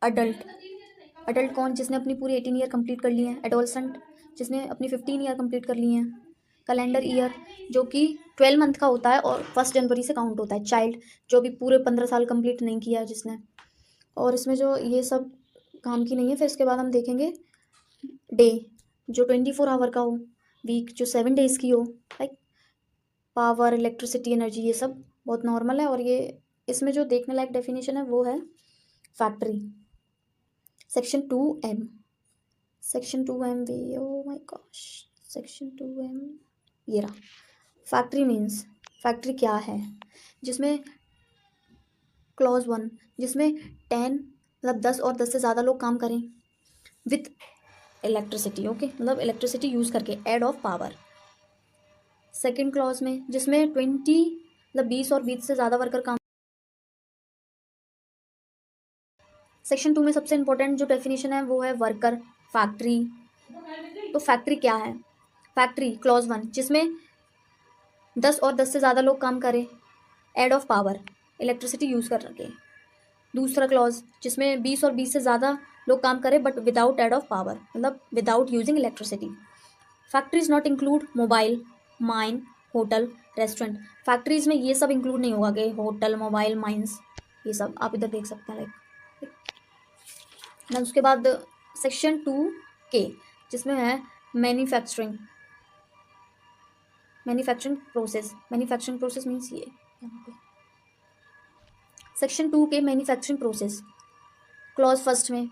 Adult, adult कौन? जिसने अपनी पूरी 18 ईयर कंप्लीट कर ली है। एडोलसेंट, जिसने अपनी 15 ईयर कंप्लीट कर ली हैं। कैलेंडर ईयर, जो कि 12 मंथ का होता है और 1 जनवरी से काउंट होता है। चाइल्ड, जो भी पूरे 15 साल कंप्लीट नहीं किया है जिसने। और इसमें जो ये सब काम की नहीं है। फिर इसके बाद हम देखेंगे डे, जो 24 आवर का हो। वीक, जो 7 डेज की हो। लाइक पावर, इलेक्ट्रिसिटी, एनर्जी, ये सब बहुत नॉर्मल है। और ये इसमें जो देखने लायक डेफिनेशन है वो है factory. Section 2M, section 2M भी, oh my gosh, section 2M ये रहा। फैक्ट्री मीन्स, फैक्ट्री क्या है? जिसमें क्लॉज 1, जिसमें 10 और 10 से ज़्यादा लोग काम करें विथ इलेक्ट्रिसिटी। ओके, मतलब इलेक्ट्रिसिटी यूज़ करके, aid of power. Second clause में जिसमें 20 मतलब 20 और 20 से ज़्यादा वर्कर काम। सेक्शन 2 में सबसे इंपॉर्टेंट जो डेफिनेशन है वो है वर्कर, फैक्ट्री। तो फैक्ट्री क्या है? फैक्ट्री क्लॉज 1, जिसमें 10 और 10 से ज़्यादा लोग काम करें, aid of power, electricity use कर रखे। दूसरा क्लॉज जिसमें 20 और 20 से ज़्यादा लोग काम करें but without aid of power, मतलब without using electricity. Factories not include mobile, mine, hotel, restaurant. Factories में ये सब इंक्लूड नहीं होगा कि होटल, मोबाइल, माइंस, ये सब आप इधर देख सकते हैं। लाइक देन उसके बाद सेक्शन 2K, जिसमें है manufacturing, manufacturing process. Manufacturing process means ये section 2K manufacturing process. Clause first में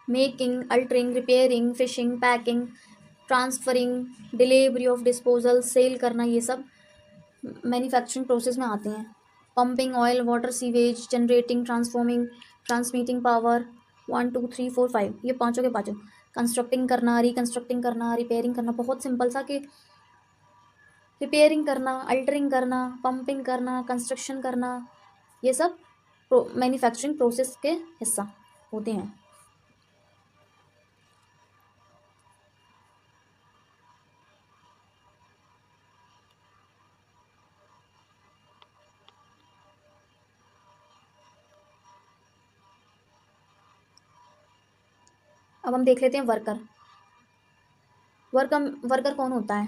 making, altering, repairing, finishing, packing, transferring, delivery of disposal, sale करना, ये सब मैन्युफैक्चरिंग प्रोसेस में आते हैं। Pumping oil, water, sewage, generating, transforming, transmitting power, 1 2 3 4 5, ये पाँचों के पाँचों। कंस्ट्रक्टिंग करना, रिकंस्ट्रक्टिंग करना, रिपेयरिंग करना, बहुत सिंपल सा कि रिपेयरिंग करना, अल्टरिंग करना, पंपिंग करना, कंस्ट्रक्शन करना, ये सब मैन्युफैक्चरिंग प्रोसेस के हिस्सा होते हैं। अब हम देख लेते हैं वर्कर। वर्कर कौन होता है?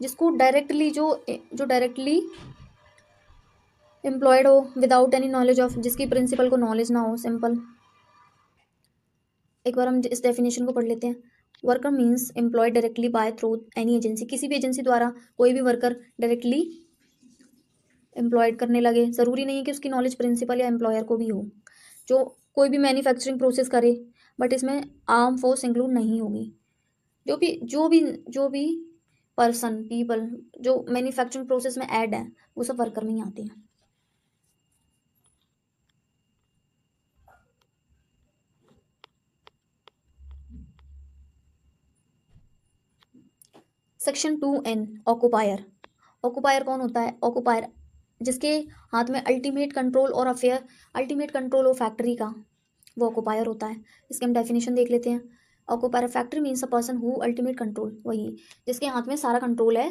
जिसको डायरेक्टली, जो डायरेक्टली एम्प्लॉयड हो विदाउट एनी नॉलेज ऑफ, जिसकी प्रिंसिपल को नॉलेज ना हो। सिंपल, एक बार हम इस डेफिनेशन को पढ़ लेते हैं। Worker means employed directly by through any agency. किसी भी एजेंसी द्वारा कोई भी वर्कर डायरेक्टली एम्प्लॉयड करने लगे। ज़रूरी नहीं है कि उसकी नॉलेज प्रिंसिपल या एम्प्लॉयर को भी हो। जो कोई भी मैन्युफैक्चरिंग प्रोसेस करे, बट इसमें आर्म फोर्स इंक्लूड नहीं होगी। जो भी पर्सन, पीपल जो मैन्युफैक्चरिंग प्रोसेस में ऐड है, वो सब वर्कर में ही आते हैं। Section 2N, ऑक्युपायर। ऑक्युपायर कौन होता है? ऑक्युपायर जिसके हाथ में अल्टीमेट कंट्रोल और अफेयर, अल्टीमेट कंट्रोल हो फैक्ट्री का, वो ऑक्युपायर होता है। इसके हम डेफिनेशन देख लेते हैं। Occupier factory means a person who ultimate control, वही जिसके हाथ में सारा कंट्रोल है।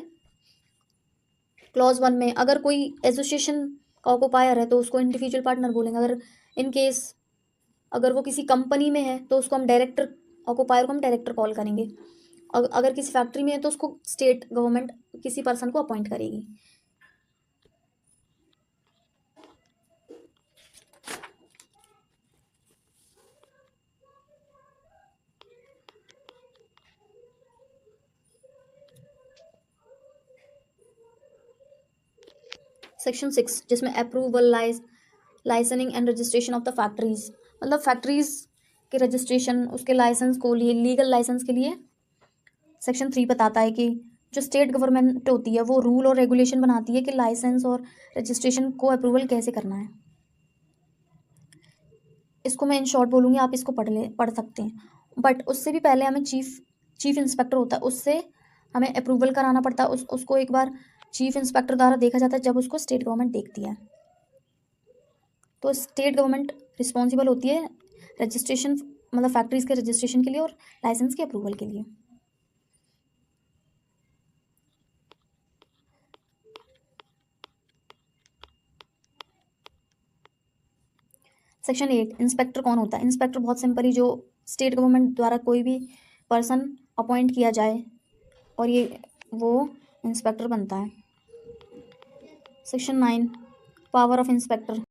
क्लॉज 1 में अगर कोई एसोसिएशन का ऑक्युपायर है तो उसको इंडिविजुअल पार्टनर बोलेंगे। अगर इन केस अगर वो किसी कंपनी में है तो उसको हम डायरेक्टर, ऑक्युपायर को हम डायरेक्टर कॉल करेंगे। अगर किसी फैक्ट्री में है तो उसको स्टेट गवर्नमेंट किसी पर्सन को अपॉइंट करेगी। सेक्शन 6, जिसमें approval, licensing and registration of the factories, मतलब फैक्ट्रीज के रजिस्ट्रेशन, उसके लाइसेंस को लिए, लीगल लाइसेंस के लिए सेक्शन 3 बताता है कि जो स्टेट गवर्नमेंट होती है वो रूल और रेगुलेशन बनाती है कि लाइसेंस और रजिस्ट्रेशन को अप्रूवल कैसे करना है। इसको मैं इन शॉर्ट बोलूँगी, आप इसको पढ़ सकते हैं। बट उससे भी पहले हमें चीफ इंस्पेक्टर होता है, उससे हमें अप्रूवल कराना पड़ता है। उसको एक बार चीफ इंस्पेक्टर द्वारा देखा जाता है जब उसको स्टेट गवर्नमेंट देखती है। तो स्टेट गवर्नमेंट रिस्पॉन्सिबल होती है रजिस्ट्रेशन, मतलब फैक्ट्रीज के रजिस्ट्रेशन के लिए और लाइसेंस के अप्रूवल के लिए। सेक्शन 8 इंस्पेक्टर कौन होता है? इंस्पेक्टर बहुत सिंपली जो स्टेट गवर्नमेंट द्वारा कोई भी पर्सन अपॉइंट किया जाए और ये वो इंस्पेक्टर बनता है। Section 9 power of inspector.